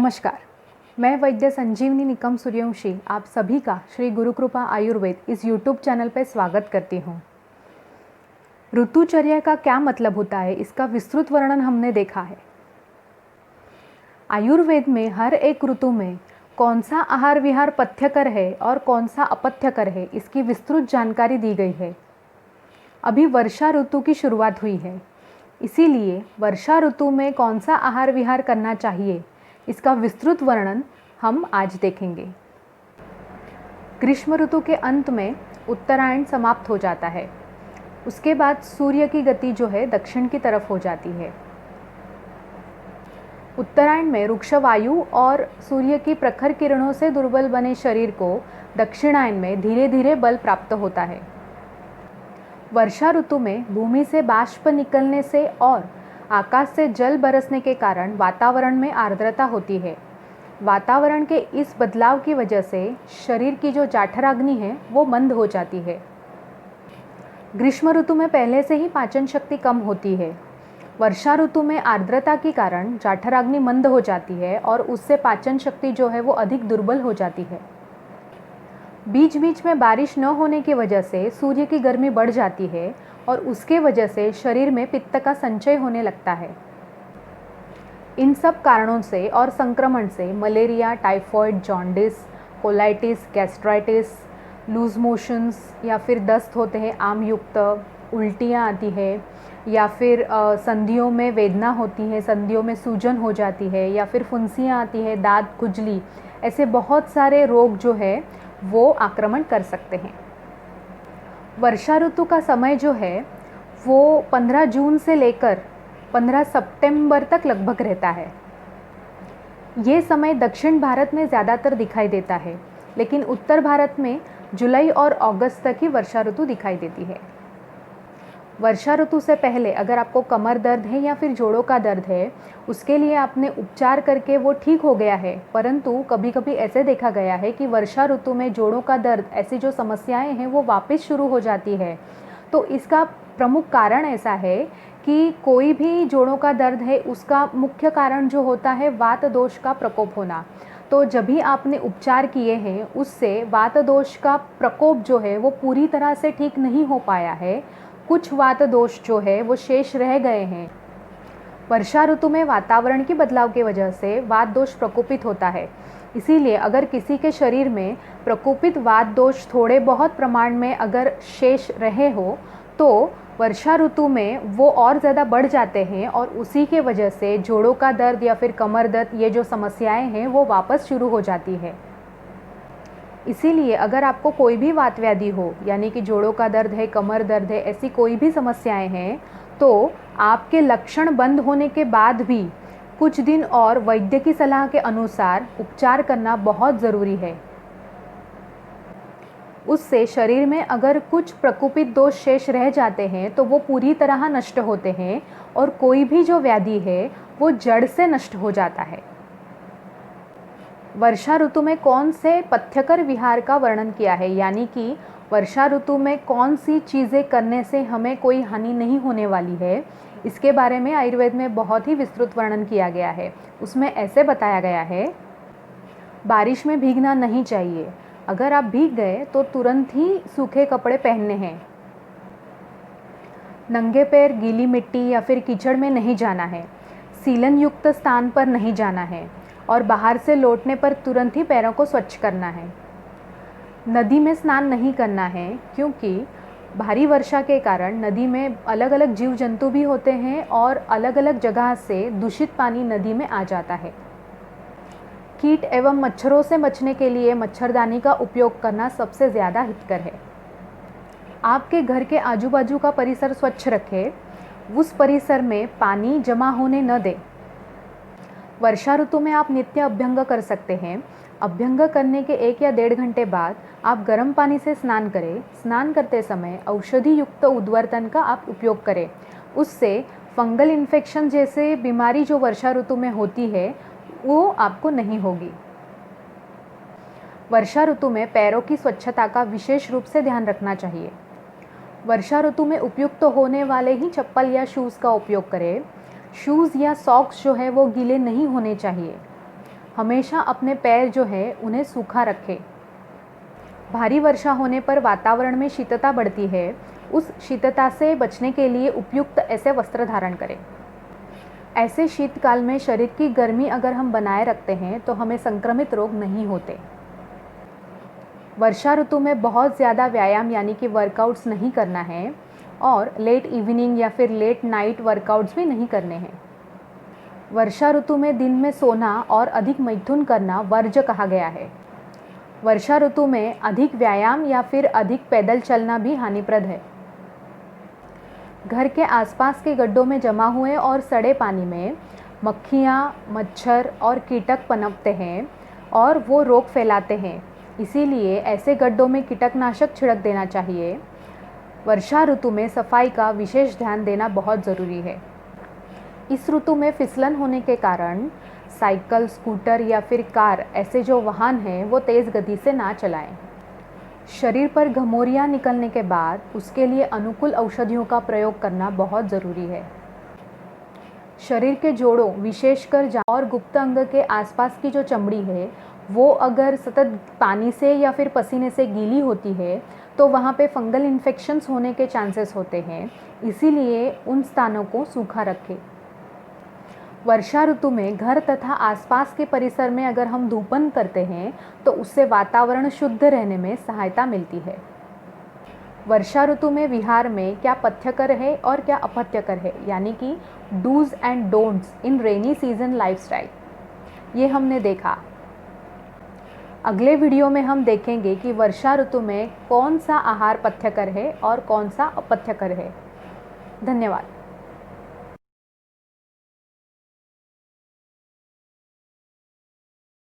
नमस्कार, मैं वैद्य संजीवनी निकम सूर्यवंशी आप सभी का श्री गुरुकृपा आयुर्वेद इस यूट्यूब चैनल पर स्वागत करती हूँ। ऋतुचर्या का क्या मतलब होता है, इसका विस्तृत वर्णन हमने देखा है। आयुर्वेद में हर एक ऋतु में कौन सा आहार विहार पथ्यकर है और कौन सा अपथ्यकर है, इसकी विस्तृत जानकारी दी गई है। अभी वर्षा ऋतु की शुरुआत हुई है, इसीलिए वर्षा ऋतु में कौन सा आहार विहार करना चाहिए, इसका विस्तृत वर्णन हम आज देखेंगे। ग्रीष्म ऋतु के अंत में उत्तरायण समाप्त हो जाता है। उसके बाद सूर्य की गति जो है दक्षिण की तरफ हो जाती है। उत्तरायण में रुक्ष वायु और सूर्य की प्रखर किरणों से दुर्बल बने शरीर को दक्षिणायन में धीरे धीरे बल प्राप्त होता है। वर्षा ऋतु में भूमि से बाष्प निकलने से और आकाश से जल बरसने के कारण वातावरण में आर्द्रता होती है। वातावरण के इस बदलाव की वजह से शरीर की जो जाठराग्नि है वो मंद हो जाती है। ग्रीष्म ऋतु में पहले से ही पाचन शक्ति कम होती है। वर्षा ऋतु में आर्द्रता के कारण जाठराग्नि मंद हो जाती है और उससे पाचन शक्ति जो है वो अधिक दुर्बल हो जाती है। बीच बीच में बारिश न होने की वजह से सूर्य की गर्मी बढ़ जाती है और उसके वजह से शरीर में पित्त का संचय होने लगता है। इन सब कारणों से और संक्रमण से malaria, typhoid, jaundice, colitis, gastritis, loose motions या फिर दस्त होते हैं आम युक्त, उल्टियाँ आती है या फिर संधियों में वेदना होती है, संधियों में सूजन हो जाती है या फिर फुंसियाँ आती है, दांत खुजली, ऐसे बहुत सारे रोग जो है वो आक्रमण कर सकते हैं। वर्षा ऋतु का समय जो है वो 15 जून से लेकर 15 सितंबर तक लगभग रहता है। ये समय दक्षिण भारत में ज़्यादातर दिखाई देता है, लेकिन उत्तर भारत में जुलाई और अगस्त तक ही वर्षा ऋतु दिखाई देती है। वर्षा ऋतु से पहले अगर आपको कमर दर्द है या फिर जोड़ों का दर्द है, उसके लिए आपने उपचार करके वो ठीक हो गया है, परंतु कभी कभी ऐसे देखा गया है कि वर्षा ऋतु में जोड़ों का दर्द, ऐसी जो समस्याएं हैं वो वापस शुरू हो जाती है। तो इसका प्रमुख कारण ऐसा है कि कोई भी जोड़ों का दर्द है उसका मुख्य कारण जो होता है वात दोष का प्रकोप होना। तो जब भी आपने उपचार किए हैं उससे वात दोष का प्रकोप जो है वो पूरी तरह से ठीक नहीं हो पाया है, कुछ वात दोष जो है वो शेष रह गए हैं। वर्षा ऋतु में वातावरण के बदलाव की वजह से वात दोष प्रकोपित होता है, इसीलिए अगर किसी के शरीर में प्रकोपित वात दोष थोड़े बहुत प्रमाण में अगर शेष रहे हो तो वर्षा ऋतु में वो और ज़्यादा बढ़ जाते हैं और उसी के वजह से जोड़ों का दर्द या फिर कमर दर्द, ये जो समस्याएं हैं वो वापस शुरू हो जाती है। इसीलिए अगर आपको कोई भी वात व्याधि हो, यानी कि जोड़ों का दर्द है, कमर दर्द है, ऐसी कोई भी समस्याएं हैं, तो आपके लक्षण बंद होने के बाद भी कुछ दिन और वैद्य की सलाह के अनुसार उपचार करना बहुत ज़रूरी है। उससे शरीर में अगर कुछ प्रकोपित दोष शेष रह जाते हैं तो वो पूरी तरह नष्ट होते हैं और कोई भी जो व्याधि है वो जड़ से नष्ट हो जाता है। वर्षा ऋतु में कौन से पथ्यकर विहार का वर्णन किया है, यानी कि वर्षा ऋतु में कौन सी चीज़ें करने से हमें कोई हानि नहीं होने वाली है, इसके बारे में आयुर्वेद में बहुत ही विस्तृत वर्णन किया गया है। उसमें ऐसे बताया गया है, बारिश में भीगना नहीं चाहिए। अगर आप भीग गए तो तुरंत ही सूखे कपड़े पहनने हैं। नंगे पैर गीली मिट्टी या फिर कीचड़ में नहीं जाना है। सीलन युक्त स्थान पर नहीं जाना है और बाहर से लौटने पर तुरंत ही पैरों को स्वच्छ करना है। नदी में स्नान नहीं करना है, क्योंकि भारी वर्षा के कारण नदी में अलग अलग जीव जंतु भी होते हैं और अलग अलग जगह से दूषित पानी नदी में आ जाता है। कीट एवं मच्छरों से बचने के लिए मच्छरदानी का उपयोग करना सबसे ज़्यादा हितकर है। आपके घर के आजू बाजू का परिसर स्वच्छ रखें, उस परिसर में पानी जमा होने न दें। वर्षा ऋतु में आप नित्य अभ्यंग कर सकते हैं। अभ्यंग करने के 1 या 1.5 घंटे बाद आप गर्म पानी से स्नान करें। स्नान करते समय औषधि युक्त उद्वर्तन का आप उपयोग करें, उससे फंगल इन्फेक्शन जैसे बीमारी जो वर्षा ऋतु में होती है वो आपको नहीं होगी। वर्षा ऋतु में पैरों की स्वच्छता का विशेष रूप से ध्यान रखना चाहिए। वर्षा ऋतु में उपयुक्त होने वाले ही चप्पल या शूज़ का उपयोग करें। शूज़ या सॉक्स जो है वो गीले नहीं होने चाहिए। हमेशा अपने पैर जो है उन्हें सूखा रखें। भारी वर्षा होने पर वातावरण में शीतलता बढ़ती है, उस शीतलता से बचने के लिए उपयुक्त ऐसे वस्त्र धारण करें। ऐसे शीतकाल में शरीर की गर्मी अगर हम बनाए रखते हैं तो हमें संक्रमित रोग नहीं होते। वर्षा ऋतु में बहुत ज़्यादा व्यायाम यानी कि वर्कआउट्स नहीं करना है और लेट इवनिंग या फिर लेट नाइट वर्कआउट्स भी नहीं करने हैं। वर्षा ऋतु में दिन में सोना और अधिक मैथुन करना वर्ज्य कहा गया है। वर्षा ऋतु में अधिक व्यायाम या फिर अधिक पैदल चलना भी हानिप्रद है। घर के आसपास के गड्ढों में जमा हुए और सड़े पानी में मक्खियाँ, मच्छर और कीटक पनपते हैं और वो रोग फैलाते हैं। इसीलिए ऐसे गड्ढों में कीटकनाशक छिड़क देना चाहिए। वर्षा ऋतु में सफाई का विशेष ध्यान देना बहुत ज़रूरी है। इस ऋतु में फिसलन होने के कारण साइकिल, स्कूटर या फिर कार ऐसे जो वाहन हैं वो तेज़ गति से ना चलाएं। शरीर पर घमौरियाँ निकलने के बाद उसके लिए अनुकूल औषधियों का प्रयोग करना बहुत ज़रूरी है। शरीर के जोड़ों विशेषकर जांघ और गुप्त अंग के आसपास की जो चमड़ी है वो अगर सतत पानी से या फिर पसीने से गीली होती है तो वहाँ पे फंगल इन्फेक्शंस होने के चांसेस होते हैं। इसीलिए उन स्थानों को सूखा रखें। वर्षा ऋतु में घर तथा आसपास के परिसर में अगर हम धूपन करते हैं तो उससे वातावरण शुद्ध रहने में सहायता मिलती है। वर्षा ऋतु में विहार में क्या पथ्यकर है और क्या अपथ्यकर है, यानी कि dos and don'ts in rainy season lifestyle, ये हमने देखा। अगले वीडियो में हम देखेंगे कि वर्षा ऋतु में कौन सा आहार पथ्यकर है और कौन सा अपथ्यकर है। धन्यवाद।